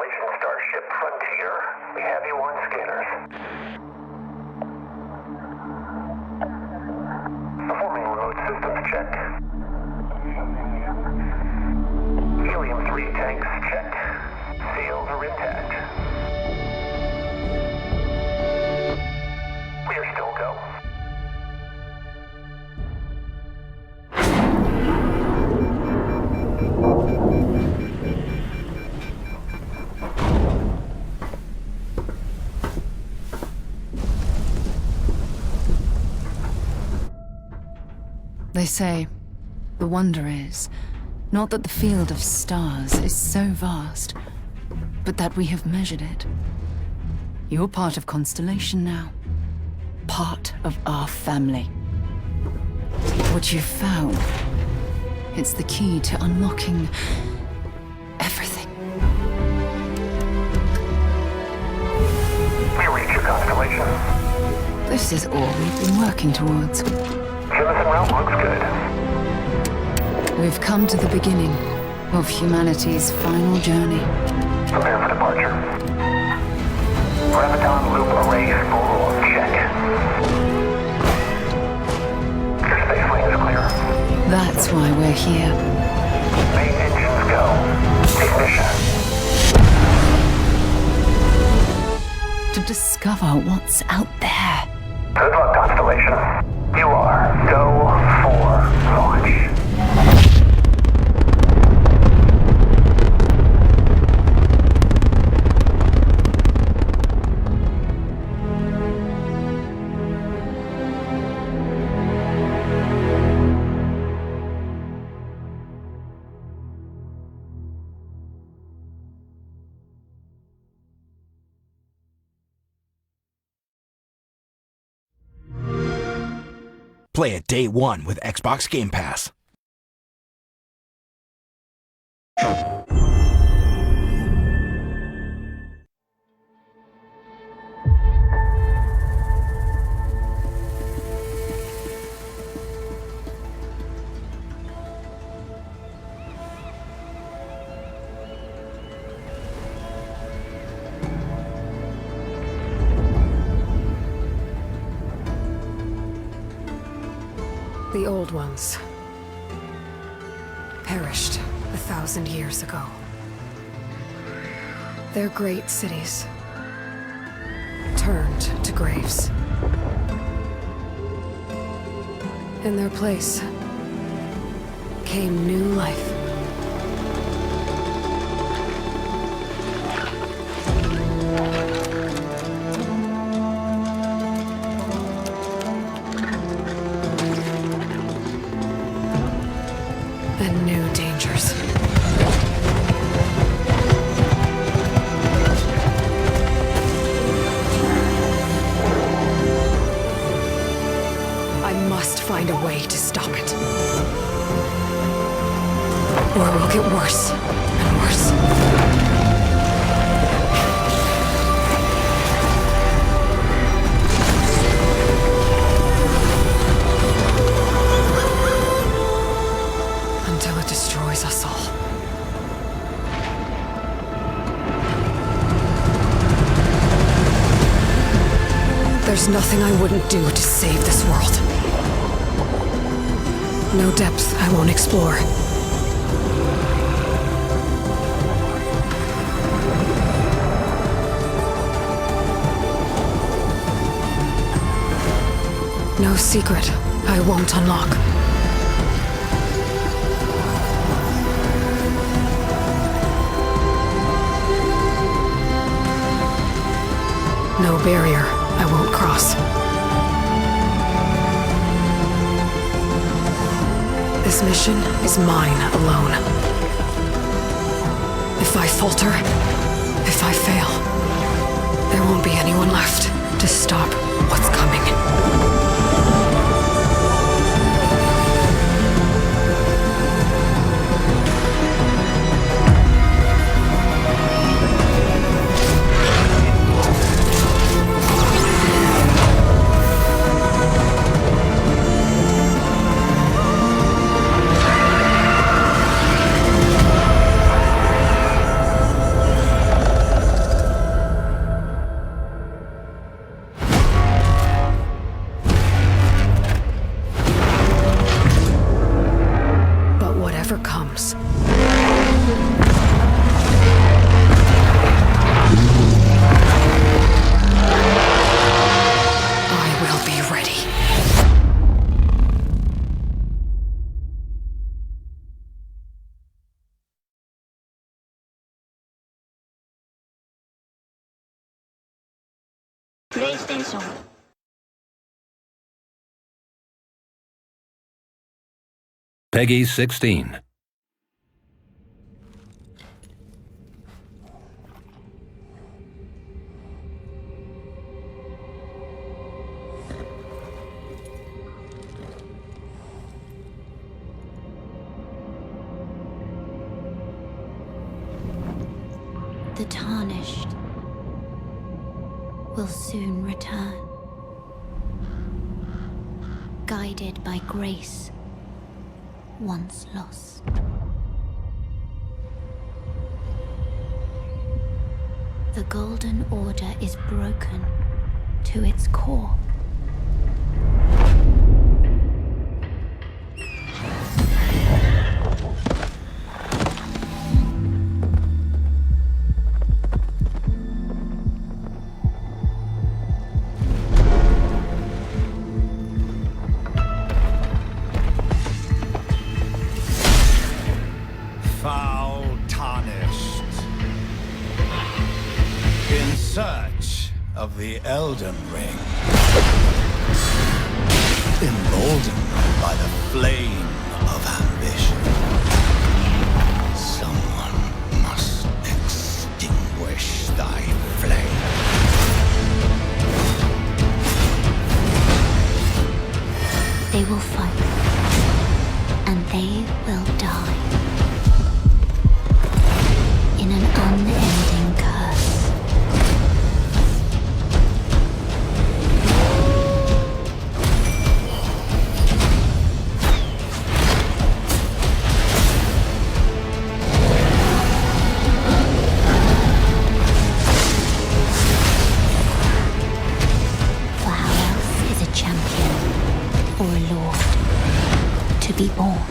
Constellation Starship Frontier. We have you on scanners. Performing remote systems check. Helium-3 tanks checked. Seals are intact. We are still go. They say, the wonder is, not that the field of stars is so vast, but that we have measured it. You're part of Constellation now. Part of our family. What you've found, it's the key to unlocking everything. We reach your constellation. This is all we've been working towards. Jemison route looks good. We've come to the beginning of humanity's final journey. Prepare for departure. Graviton loop array spool check. Your space lane is clear. That's why we're here. Main engines go. Ignition. To discover what's out there. Good luck, Constellation. You are go for launch. Play it day one with Xbox Game Pass. The old ones perished 1,000 years ago. Their great cities turned to graves. In their place came new life. And new dangers. I must find a way to stop it. Or it will get worse and worse. Until it destroys us all. There's nothing I wouldn't do to save this world. No depth I won't explore. No secret I won't unlock. No barrier I won't cross. This mission is mine alone. If I falter, if I fail, there won't be anyone left to stop what's coming. whatever comes. I will be ready. PlayStation. Peggy 16. The Tarnished will soon return, guided by grace once lost. The Golden Order is broken to its core. Tarnished. In search of the Elden Ring. Emboldened by the flame of ambition. Someone must extinguish thy flame. They will fight, and they will die. In an unending curse. For how else is a champion or a lord to be born?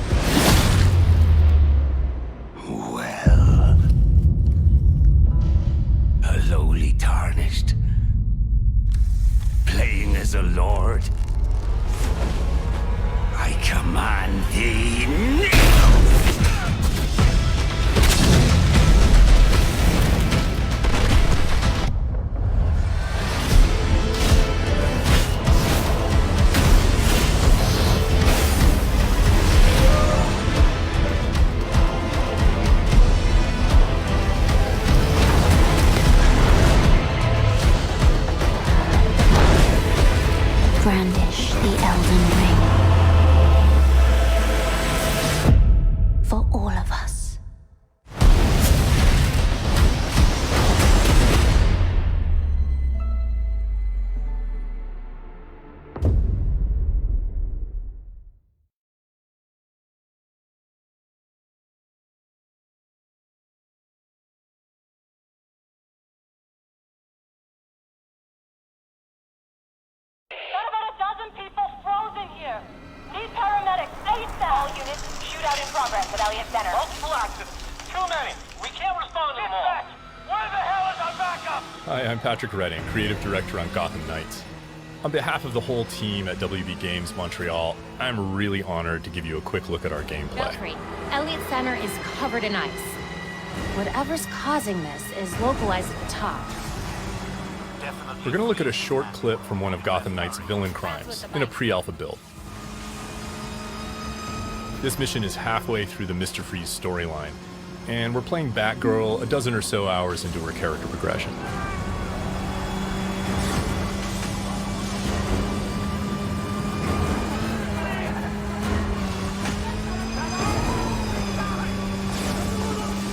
Lowly Tarnished, playing as a lord, I command thee now! Brandish the Elden Ring. For all of us. About a dozen people frozen here. Need paramedics ASAP. All units, shootout in progress at Elliott Center. Multiple accidents. Too many. We can't respond to them all. Where the hell is our backup? Hi, I'm Patrick Redding, Creative Director on Gotham Knights. On behalf of the whole team at WB Games Montreal, I'm really honored to give you a quick look at our gameplay. Erdtree. Elliott Center is covered in ice. Whatever's causing this is localized at the top. We're going to look at a short clip from one of Gotham Knights' villain crimes in a pre-alpha build. This mission is halfway through the Mr. Freeze storyline, and we're playing Batgirl a dozen or so hours into her character progression.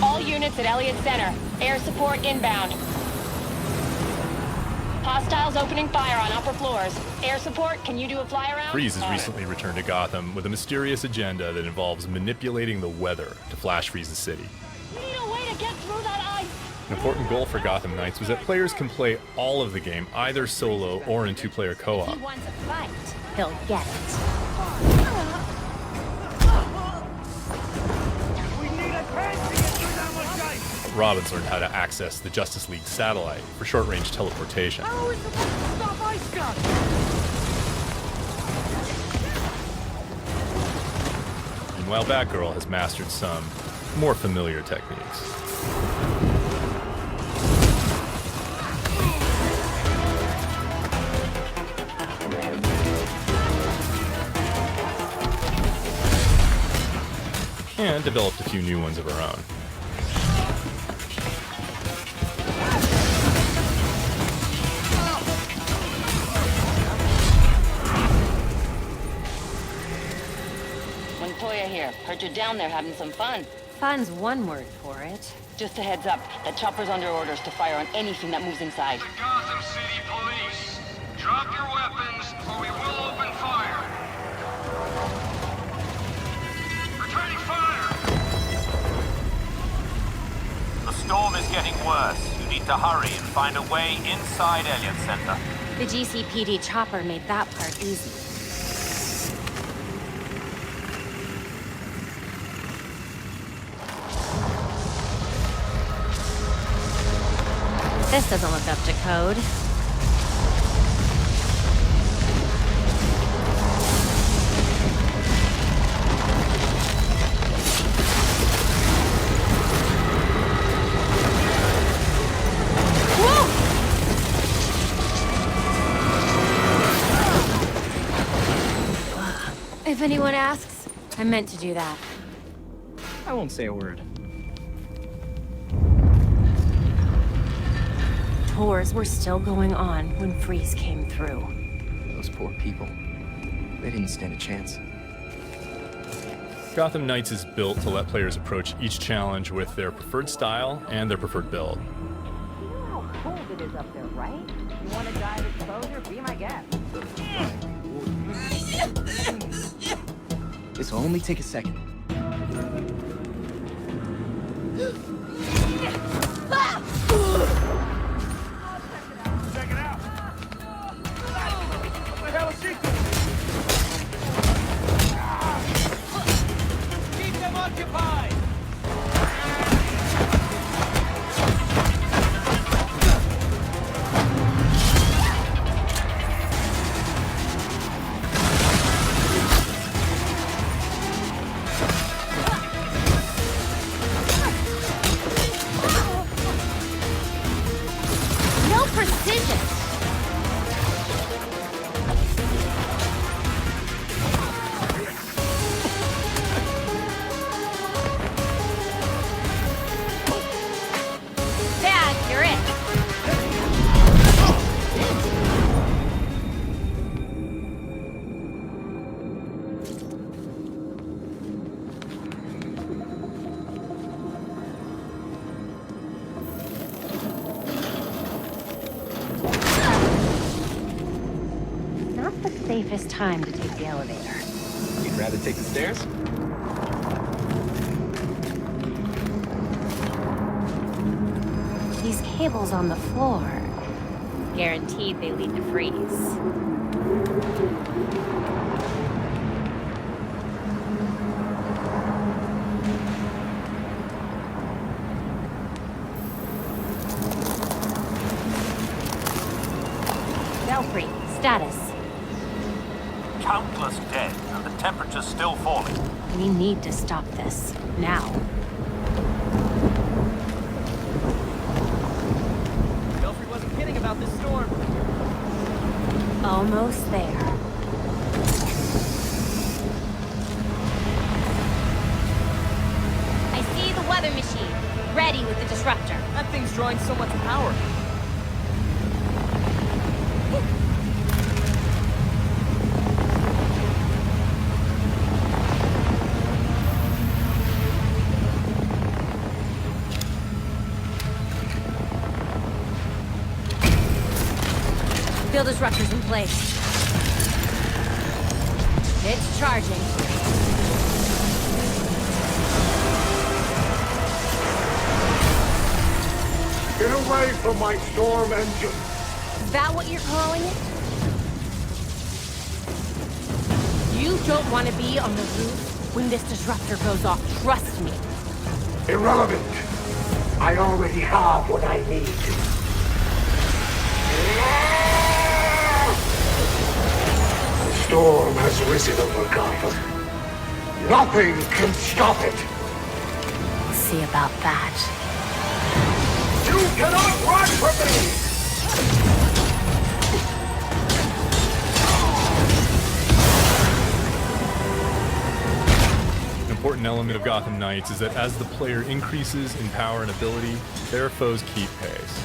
All units at Elliott Center. Air support inbound. Hostiles opening fire on upper floors. Air support, can you do a fly around? Freeze has recently returned to Gotham with a mysterious agenda that involves manipulating the weather to flash freeze the city. We need a way to get through that ice. An important goal for Gotham Knights was that players can play all of the game either solo or in two-player co-op. If he wants a fight, he'll get it. Robin's learned how to access the Justice League satellite for short-range teleportation. How are we supposed to stop Ice Gun? Meanwhile, Batgirl has mastered some more familiar techniques. And developed a few new ones of her own. Montoya here. Heard you're down there having some fun. Fun's one word for it. Just a heads up, that chopper's under orders to fire on anything that moves inside. The Gotham City Police. Drop your weapons or we will open fire. Returning fire! The storm is getting worse. You need to hurry and find a way inside Elliott Center. The GCPD chopper made that part easy. This doesn't look up to code. If anyone asks, I meant to do that. I won't say a word. Tours were still going on when Freeze came through. Those poor people. They didn't stand a chance. Gotham Knights is built to let players approach each challenge with their preferred style and their preferred build. You know how cold it is up there, right? You want to die of exposure? Be my guest. This will only take a second. Check it out! What the hell is she doing? Keep them occupied! Safest time to take the elevator. You'd rather take the stairs? These cables on the floor. Guaranteed they lead to Freeze. Belfry, status. Countless dead, and the temperature's still falling. We need to stop this. Now. Belfry wasn't kidding about this storm. Almost there. I see the weather machine. Ready with the disruptor. That thing's drawing so much power. Field disruptors in place. It's charging. Get away from my storm engine! Is that what you're calling it? You don't want to be on the roof when this disruptor goes off, trust me. Irrelevant! I already have what I need. The storm has risen over Gotham. Nothing can stop it. We'll see about that. You cannot run from me! An important element of Gotham Knights is that as the player increases in power and ability, their foes keep pace.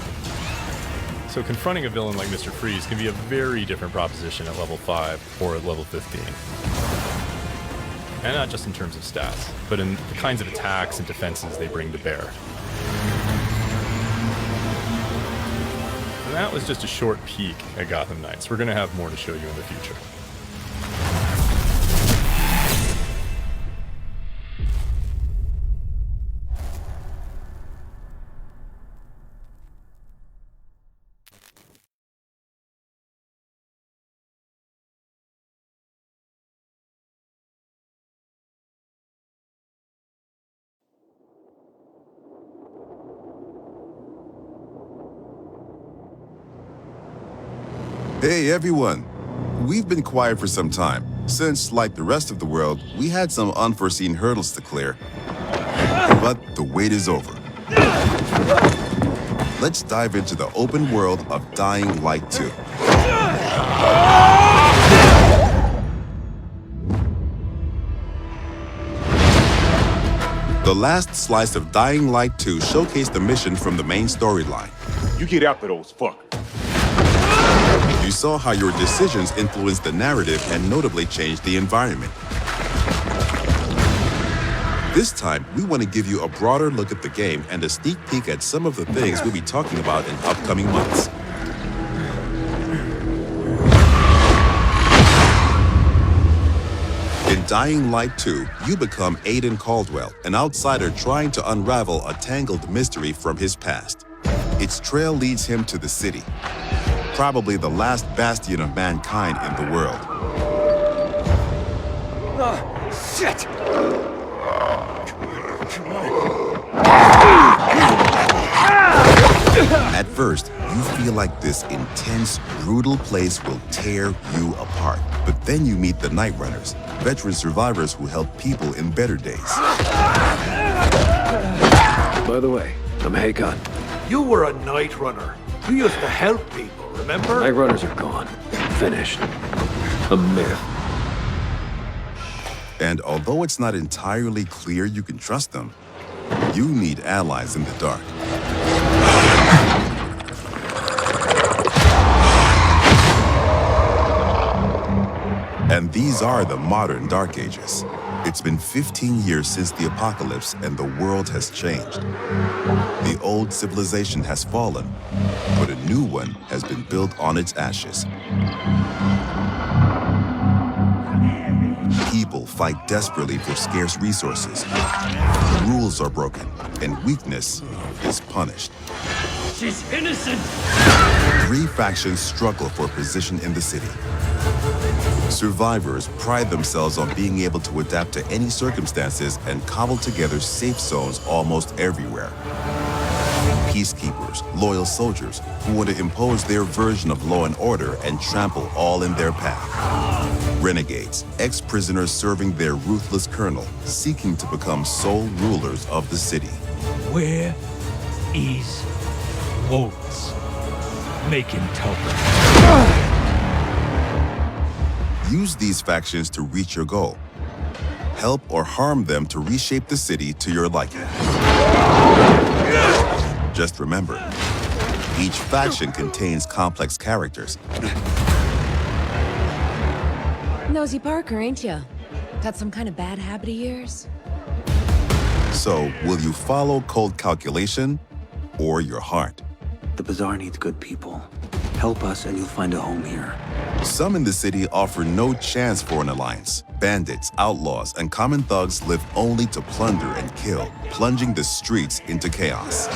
So confronting a villain like Mr. Freeze can be a very different proposition at level 5 or at level 15. And not just in terms of stats, but in the kinds of attacks and defenses they bring to bear. And that was just a short peek at Gotham Knights. We're going to have more to show you in the future. Hey everyone! We've been quiet for some time, since, like the rest of the world, we had some unforeseen hurdles to clear. But the wait is over. Let's dive into the open world of Dying Light 2. The last slice of Dying Light 2 showcased the mission from the main storyline. You get after those fuckers. You saw how your decisions influenced the narrative and notably changed the environment. This time, we want to give you a broader look at the game and a sneak peek at some of the things we'll be talking about in upcoming months. In Dying Light 2, you become Aiden Caldwell, an outsider trying to unravel a tangled mystery from his past. Its trail leads him to the city, probably the last bastion of mankind in the world. Shit! At first, you feel like this intense, brutal place will tear you apart. But then you meet the Night Runners, veteran survivors who help people in better days. By the way, I'm Hakon. You were a Night Runner. You used to help people, remember? Night Runners are gone. Finished. A myth. And although it's not entirely clear you can trust them, you need allies in the dark. And these are the modern Dark Ages. It's been 15 years since the apocalypse and the world has changed. The old civilization has fallen, but a new one has been built on its ashes. People fight desperately for scarce resources. Rules are broken, and weakness is punished. She's innocent! 3 factions struggle for position in the city. Survivors pride themselves on being able to adapt to any circumstances and cobble together safe zones almost everywhere. Peacekeepers, loyal soldiers who want to impose their version of law and order and trample all in their path. Renegades, ex-prisoners serving their ruthless colonel, seeking to become sole rulers of the city. Where is Waltz? Make him tell them. Use these factions to reach your goal. Help or harm them to reshape the city to your liking. Just remember, each faction contains complex characters. Nosy Parker, ain't ya? Got some kind of bad habit of yours? So, will you follow cold calculation or your heart? The Bazaar needs good people. Help us and you'll find a home here. Some in the city offer no chance for an alliance. Bandits, outlaws, and common thugs live only to plunder and kill, plunging the streets into chaos.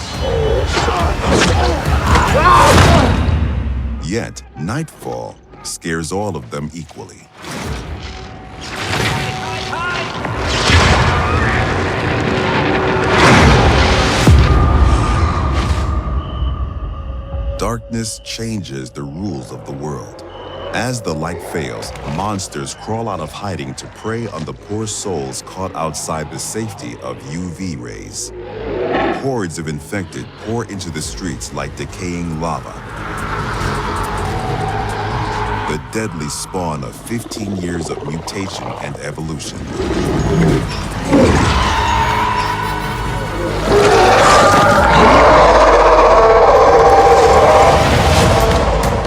Yet, nightfall scares all of them equally. darkness changes the rules of the world. As the light fails, monsters crawl out of hiding to prey on the poor souls caught outside the safety of UV rays. Hordes of infected pour into the streets like decaying lava. The deadly spawn of 15 years of mutation and evolution.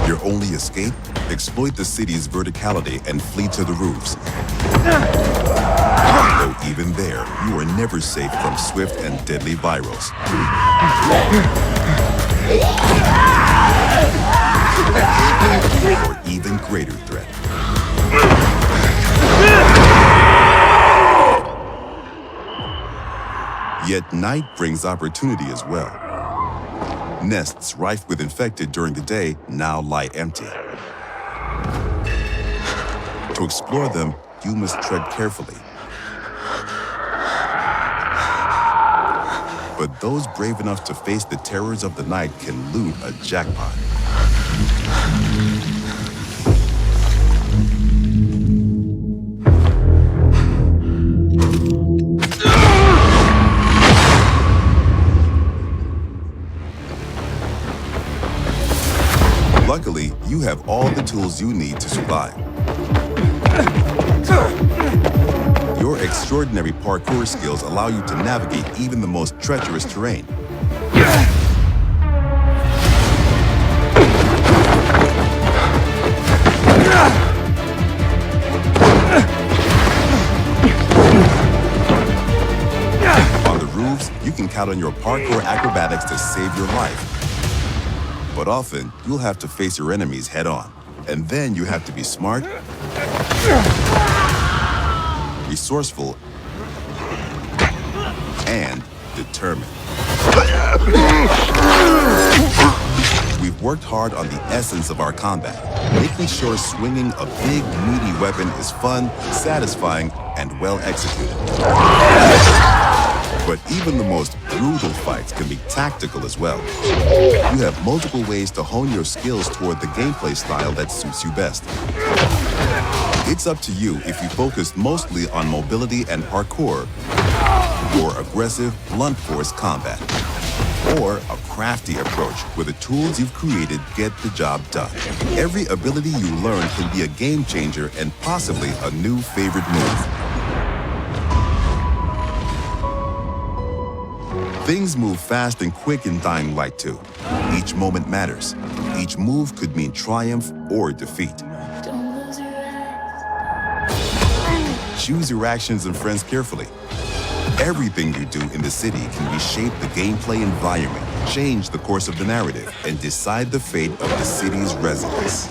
Your only escape? Exploit the city's verticality and flee to the roofs. Though even there, you are never safe from swift and deadly virals. Or even greater threat. Yet night brings opportunity as well. Nests rife with infected during the day now lie empty. To explore them, you must tread carefully. But those brave enough to face the terrors of the night can loot a jackpot. Luckily, you have all the tools you need to survive. Your extraordinary parkour skills allow you to navigate even the most treacherous terrain. On the roofs, you can count on your parkour acrobatics to save your life. But often, you'll have to face your enemies head-on. And then you have to be smart, resourceful, and determined. We've worked hard on the essence of our combat, making sure swinging a big, meaty weapon is fun, satisfying, and well executed. But even the most brutal fights can be tactical as well. You have multiple ways to hone your skills toward the gameplay style that suits you best. It's up to you if you focus mostly on mobility and parkour, or aggressive, blunt force combat, or a crafty approach where the tools you've created get the job done. Every ability you learn can be a game changer and possibly a new favorite move. Things move fast and quick in Dying Light 2. Each moment matters. Each move could mean triumph or defeat. Choose your actions and friends carefully. Everything you do in the city can reshape the gameplay environment, change the course of the narrative, and decide the fate of the city's residents.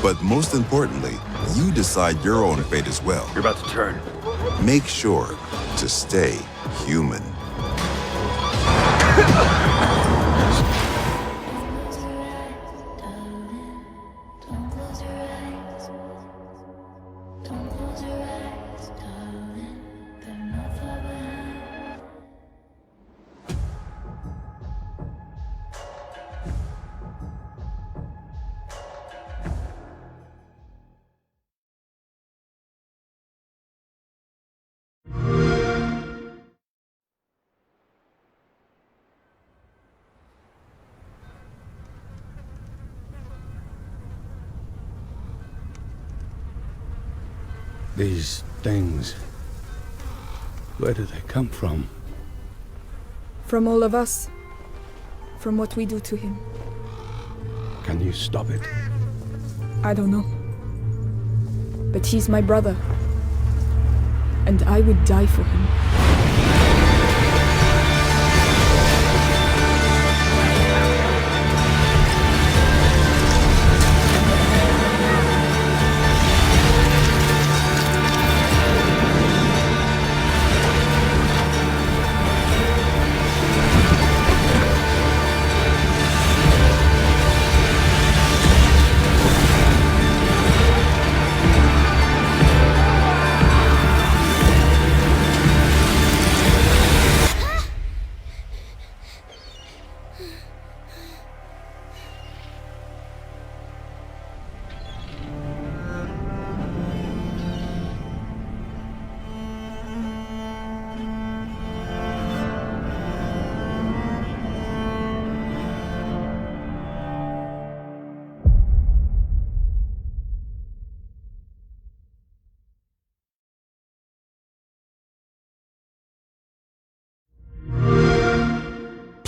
But most importantly, you decide your own fate as well. You're about to turn. Make sure to stay human. These things, where do they come from? From all of us. From what we do to him. Can you stop it? I don't know. But he's my brother. And I would die for him.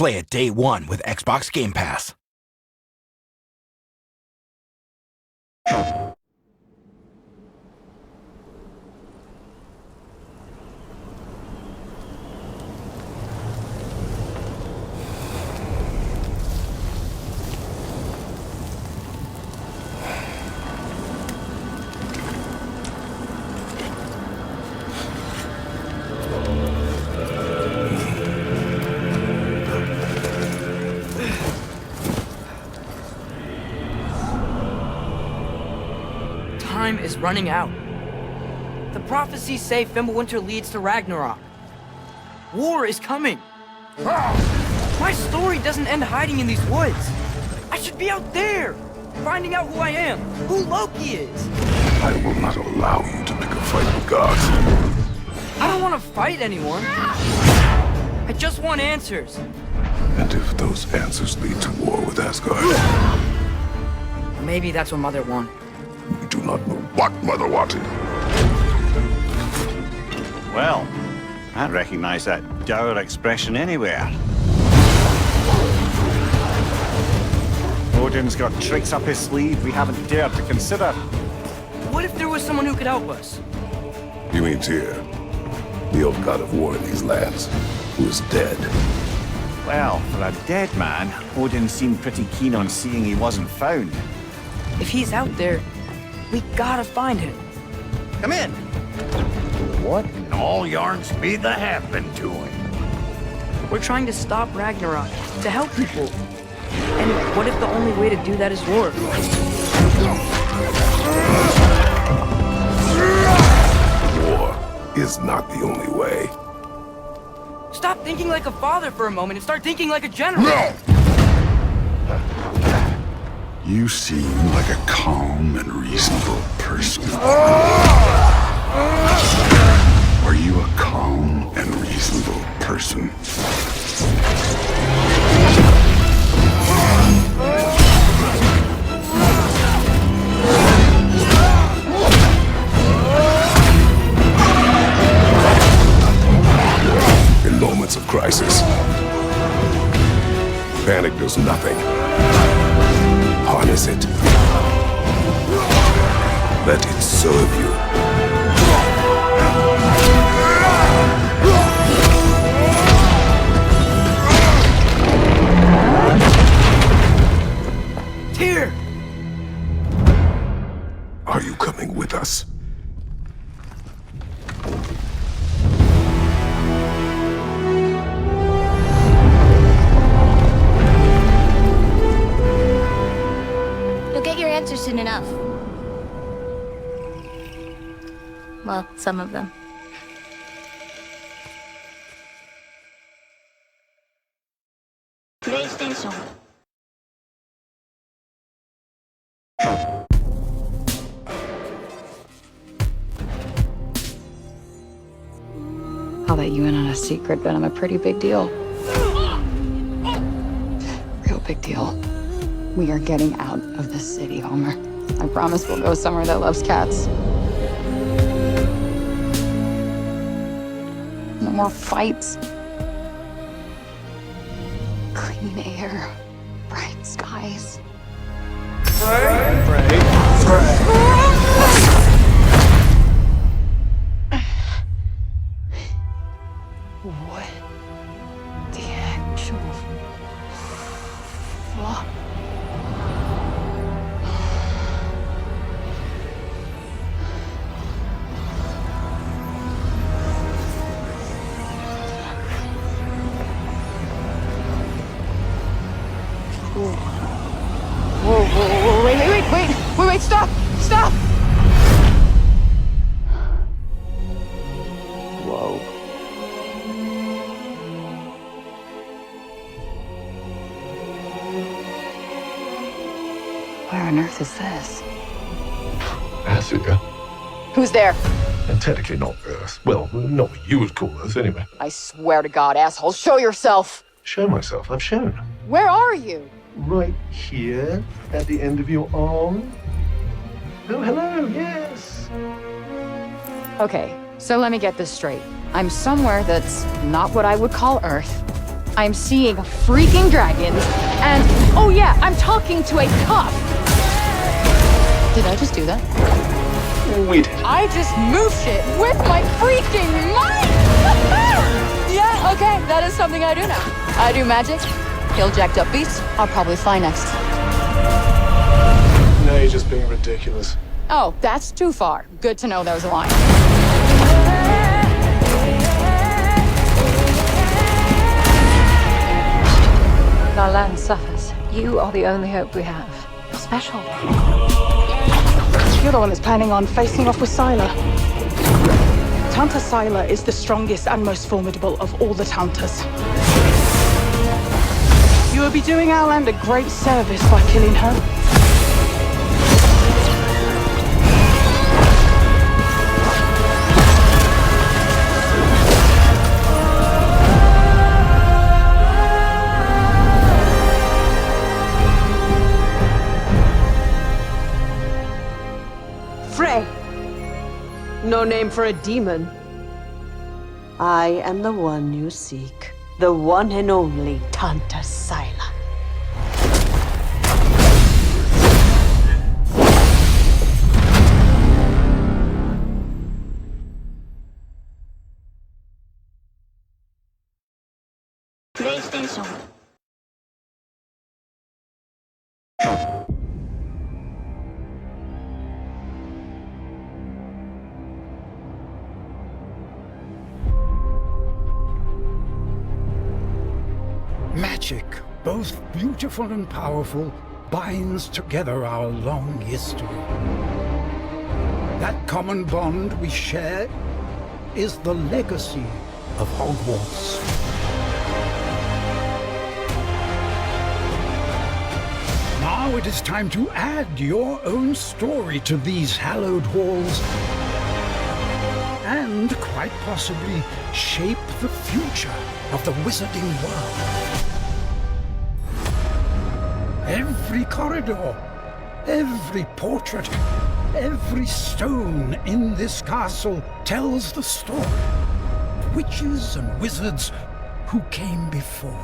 Play it day one with Xbox Game Pass. Time is running out. The prophecies say Fimbulwinter leads to Ragnarok. War is coming. My story doesn't end hiding in these woods. I should be out there, finding out who I am, who Loki is. I will not allow you to pick a fight with gods. I don't want to fight anyone. I just want answers. And if those answers lead to war with Asgard? Maybe that's what Mother wanted. We do not know what Mother wanted. Well, I recognize that dour expression anywhere. Odin's got tricks up his sleeve we haven't dared to consider. What if there was someone who could help us? You mean Tyr, the old god of war in these lands, who is dead? Well, for a dead man, Odin seemed pretty keen on seeing he wasn't found. If he's out there, we gotta find him. Come in. What in all yarn speed that happened to him? We're trying to stop Ragnarok, to help people. And what if the only way to do that is war? War is not the only way. Stop thinking like a father for a moment and start thinking like a general. No! You seem like a calm and reasonable person. Are you a calm and reasonable person? In moments of crisis, panic does nothing. Harness it. Let it serve you. Tyr! Are you coming with us? You'll get your answers soon enough. Well, some of them. PlayStation. I'll let you in on a secret, but I'm a pretty big deal. Real big deal. We are getting out of the city, Homer. I promise we'll go somewhere that loves cats. No more fights. Clean air. Bright skies. What the actual fuck? Whoa, wait, stop! Whoa. Where on earth is this? Africa. Who's there? And technically not Earth. Well, not what you would call Earth, anyway. I swear to God, asshole, show yourself! Show myself. I've shown. Where are you? Right here, at the end of your arm. Oh, hello, yes. Okay, so let me get this straight. I'm somewhere that's not what I would call Earth, I'm seeing freaking dragons, and oh yeah, I'm talking to a cop. Did I just do that? We did. I just moved shit with my freaking mind! Yeah, okay, that is something I do now. I do magic, kill jacked up beasts, I'll probably fly next. No, you're just being ridiculous. Oh, that's too far. Good to know there's a line. Our land suffers. You are the only hope we have. You're special. You're the one that's planning on facing off with Sylar. Tanta Sylar is the strongest and most formidable of all the Tantas. You will be doing our land a great service by killing her. No name for a demon. I am the one you seek. The one and only Tanta Sylar. PlayStation. Magic, both beautiful and powerful, binds together our long history. That common bond we share is the legacy of Hogwarts. Now it is time to add your own story to these hallowed halls and, quite possibly, shape the future of the wizarding world. Every corridor, every portrait, every stone in this castle tells the story of witches and wizards who came before.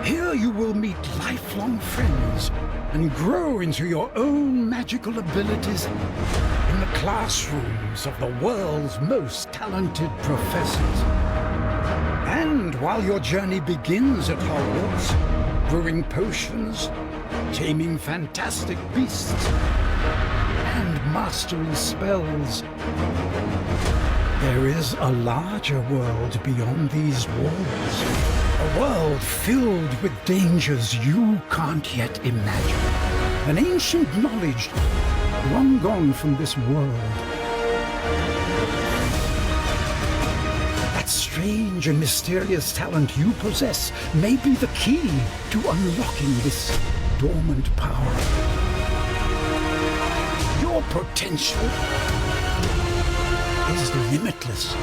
Here you will meet lifelong friends and grow into your own magical abilities in the classrooms of the world's most talented professors. And while your journey begins at Hogwarts, brewing potions, taming fantastic beasts, and mastering spells, there is a larger world beyond these walls. A world filled with dangers you can't yet imagine. An ancient knowledge long gone from this world. That strange and mysterious talent you possess may be the key to unlocking this dormant power. Your potential is limitless.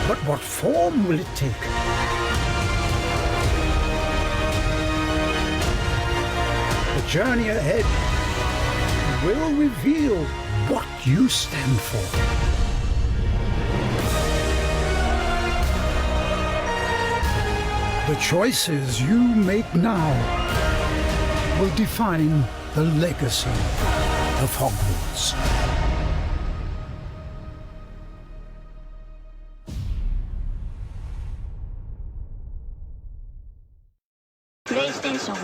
But what form will it take? The journey ahead will reveal what you stand for. The choices you make now will define the legacy of Hogwarts. PlayStation.